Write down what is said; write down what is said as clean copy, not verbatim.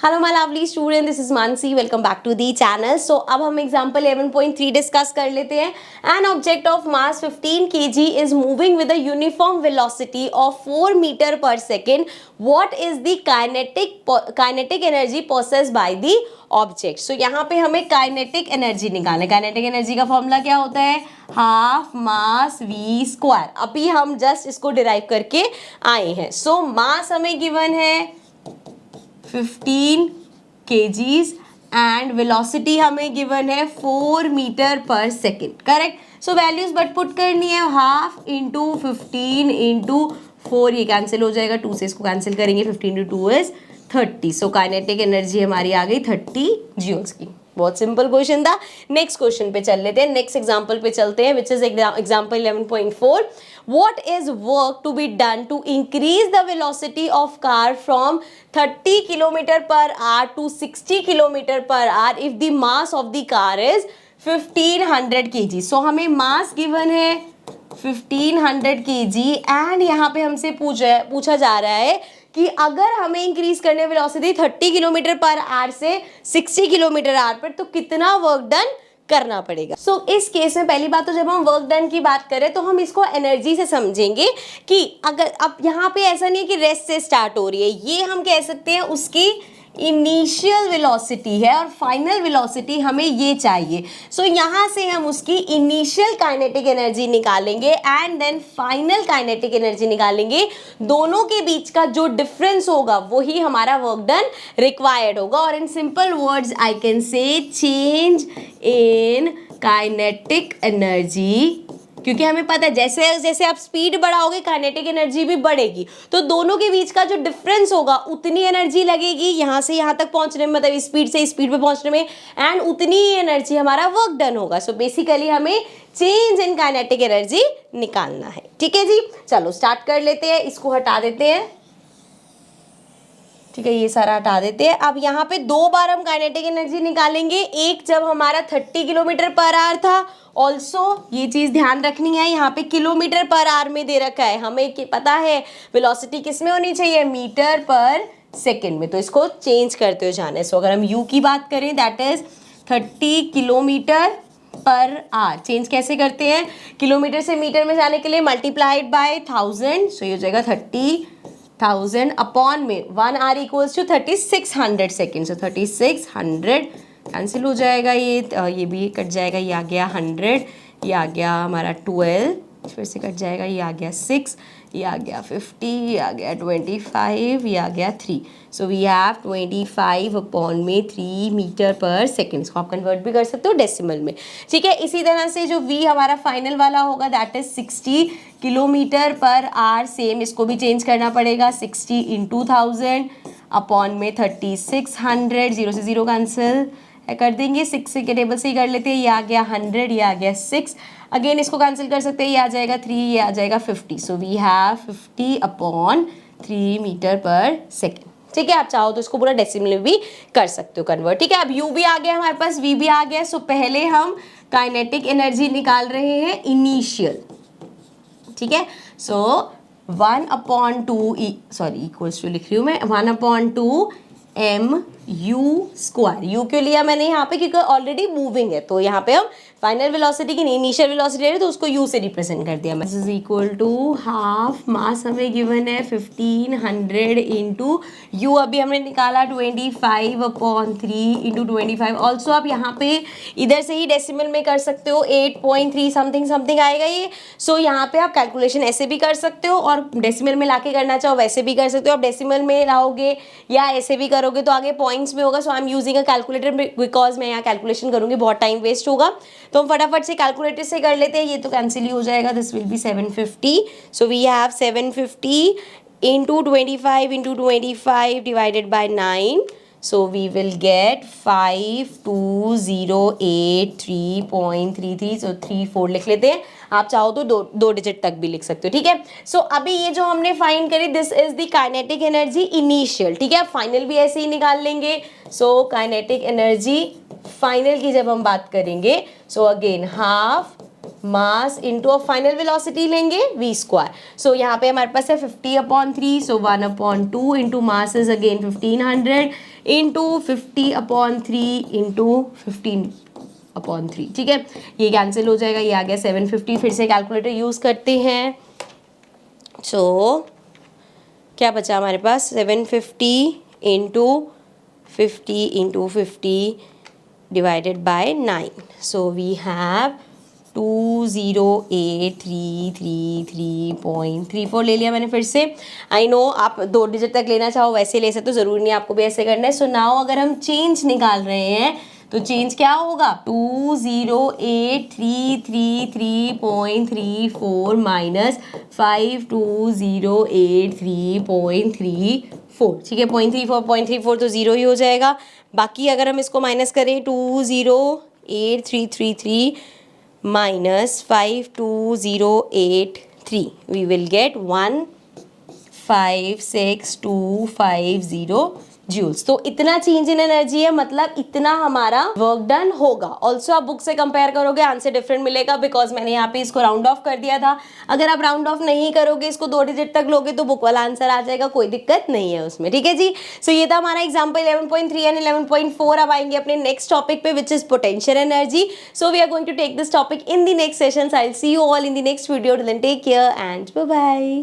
Hello my lovely student, this is Mansi. Welcome back to the channel. So अब हम example 11.3 discuss कर लेते हैं। An object of mass 15 kg is moving with a uniform velocity of 4 metre पर second. What is the kinetic energy possess by the object. So यहाँ पे हमें kinetic energy निकालना है। काइनेटिक एनर्जी का फॉर्मूला क्या होता है? Half mass V square. अभी हम जस्ट इसको डिराइव करके आए हैं। सो मास हमें गिवन है 15 kgs एंड वेलोसिटी हमें गिवन है 4 मीटर पर second. Correct. So values but put करनी है। हाफ इंटू 15 इंटू 4, ये कैंसिल हो जाएगा। 2 से इसको कैंसिल करेंगे। 15 into 2 is 30। So kinetic energy हमारी आ गई 30 जूल्स की। बहुत सिंपल क्वेश्चन था। नेक्स्ट क्वेश्चन पे चल लेते हैं, नेक्स्ट एग्जांपल पे चलते हैं, which is example 11.4। What is work to be done to increase the velocity of car from 30 km per hour to 60 km per hour if the mass of the car is 1500 kg? So हमें mass given है 1500 kg and यहाँ पे हमसे पूछा जा रहा है कि अगर हमें इंक्रीज करने वेलोसिटी 30 किलोमीटर पर आवर से 60 किलोमीटर आवर पर तो कितना वर्क डन करना पड़ेगा। सो इस केस में पहली बात तो जब हम वर्क डन की बात करें तो हम इसको एनर्जी से समझेंगे कि अगर अब यहाँ पे ऐसा नहीं है कि रेस्ट से स्टार्ट हो रही है, ये हम कह सकते हैं उसकी इनिशियल वेलोसिटी है और फाइनल वेलोसिटी हमें ये चाहिए। सो यहाँ से हम उसकी इनिशियल काइनेटिक एनर्जी निकालेंगे and then final kinetic energy निकालेंगे। दोनों के बीच का जो डिफरेंस होगा वही हमारा वर्क डन रिक्वायर्ड होगा। और in simple words I can say change in kinetic energy, क्योंकि हमें पता है जैसे जैसे आप स्पीड बढ़ाओगे काइनेटिक एनर्जी भी बढ़ेगी, तो दोनों के बीच का जो डिफरेंस होगा उतनी एनर्जी लगेगी यहाँ से यहाँ तक पहुँचने में, मतलब स्पीड से स्पीड पे पहुँचने में, एंड उतनी ही एनर्जी हमारा वर्क डन होगा। सो बेसिकली हमें चेंज इन काइनेटिक एनर्जी निकालना है। ठीक है जी, चलो स्टार्ट कर लेते हैं। इसको हटा देते हैं। ठीक है, ये सारा हटा देते हैं। अब यहाँ पे 2 बार हम काइनेटिक एनर्जी निकालेंगे। एक जब हमारा 30 किलोमीटर पर आवर था, ऑल्सो ये चीज़ ध्यान रखनी है, यहाँ पे किलोमीटर पर आवर में दे रखा है। हमें पता है वेलोसिटी किस में होनी चाहिए? मीटर पर सेकेंड में। तो इसको चेंज करते हुए जाना है। सो अगर हम यू की बात करें that is 30 kilometre per hour. Change कैसे करते हैं? किलोमीटर से मीटर में जाने के लिए मल्टीप्लाइड बाय 1000। सो ये हो जाएगा 30,000 अपॉन में 1 R equals to 3600 second. So 3600 cancel हो जाएगा, ये भी कट जाएगा, ये आ गया 100, ये आ गया हमारा 12, फिर से कट जाएगा, ये आ गया 6, ये आ गया 50, ये आ गया 25, ये आ गया 3। सो वी हैव 25 अपॉन में 3 मीटर पर सेकेंड। इसको आप कन्वर्ट भी कर सकते हो डेसिमल में। ठीक है, इसी तरह से जो v हमारा फाइनल वाला होगा that is 60 kilometre per hour. Same इसको भी चेंज करना पड़ेगा। 60 इंटू 1000 अपॉन में 3600, 0 से 0 कैंसिल कर देंगे। 6 के टेबल से ही कर लेते हैं। ये आ गया 100, ये आ गया 6, अगेन इसको कैंसिल कर सकते हैं। ये आ जाएगा 3, ये आ जाएगा 50। So we have 50 upon 3 metre पर सेकेंड। ठीक है, आप चाहो तो इसको पूरा डेसिमल में भी कर सकते हो कन्वर्ट। ठीक है, अब u भी आ गया हमारे पास, v भी आ गया। सो पहले हम काइनेटिक एनर्जी निकाल रहे हैं इनिशियल। ठीक है, सो 1/2 इक्वल्स टू लिख रही हूँ मैं 1/2 mu स्क्वायर। यू क्यों लिया मैंने यहाँ पे? क्योंकि ऑलरेडी मूविंग है, तो यहाँ पे हम फाइनल वेलोसिटी की इनिशियल वेलोसिटी है तो उसको u से रिप्रेजेंट कर दिया मैं। This is equal to half mass हमें गिवन है 1500 इंटू यू अभी हमने निकाला 25/3 इंटू 25। ऑल्सो आप यहाँ पे इधर से ही डेसिमल में कर सकते हो, 8.3 समथिंग समथिंग आएगा ये। सो यहाँ पे आप कैलकुलेशन ऐसे भी कर सकते हो और डेसिमल में लाके करना चाहो वैसे भी कर सकते हो। आप डेसिमल में लाओगे या ऐसे भी करोगे तो आगे पॉइंट्स में होगा। So I am using a calculator because मैं यहाँ कैलकुलेशन करूँगी, बहुत टाइम वेस्ट होगा, तो हम फटाफट से कैलकुलेटर से कर लेते हैं। ये तो कैंसिल ही हो जाएगा। This will be 750। So we have 750 into 25 into 25 divided by 9। So we will get 5208.33। So 34 लिख लेते हैं। आप चाहो तो दो डिजिट तक भी लिख सकते हो। ठीक है, सो अभी ये जो हमने फाइंड करी this is the kinetic energy initial. ठीक है, फाइनल भी ऐसे ही निकाल लेंगे। सो काइनेटिक एनर्जी फाइनल की जब हम बात करेंगे, so again half mass into of final velocity लेंगे v स्क्वायर. सो यहाँ पे हमारे पास है 50/3, सो 1/2 into mass is again 1500 into 50/3 into 15/3. ठीक है, ये कैंसिल हो जाएगा, ये आ गया 750. फिर से कैलकुलेटर यूज करते हैं. सो क्या बचा हमारे पास, 750 into 50 into 50 divided by 9. So we have 208,333.34 ले लिया मैंने फिर से. आई नो आप 2 डिजिट तक लेना चाहो वैसे ले सकते हो, जरूरी नहीं आपको भी ऐसे करना है. सो नाउ अगर हम चेंज निकाल रहे हैं तो चेंज क्या होगा, 208,333.34 माइनस 5208,334. ठीक है, 0.34 तो जीरो ही हो जाएगा. बाकी अगर हम इसको माइनस करें 208,333 minus 5208,3, we will get 156,250 joules. तो इतना चेंज इन एनर्जी है, मतलब इतना हमारा वर्क डन होगा. ऑल्सो आप बुक से कंपेयर करोगे आंसर डिफरेंट मिलेगा, बिकॉज मैंने यहाँ पे इसको राउंड ऑफ कर दिया था. अगर आप राउंड ऑफ नहीं करोगे, इसको 2 डिजिट तक लोगे तो बुक वाला आंसर आ जाएगा, कोई दिक्कत नहीं है उसमें. ठीक है जी. सो ये था हमारा एग्जाम्पल 11.3 एंड 11.4. अब आएंगे अपने नेक्स्ट टॉपिक पे which is potential energy. So we are going to take this topic in the next session. I will see you all in the next video. Till then take care and bye bye.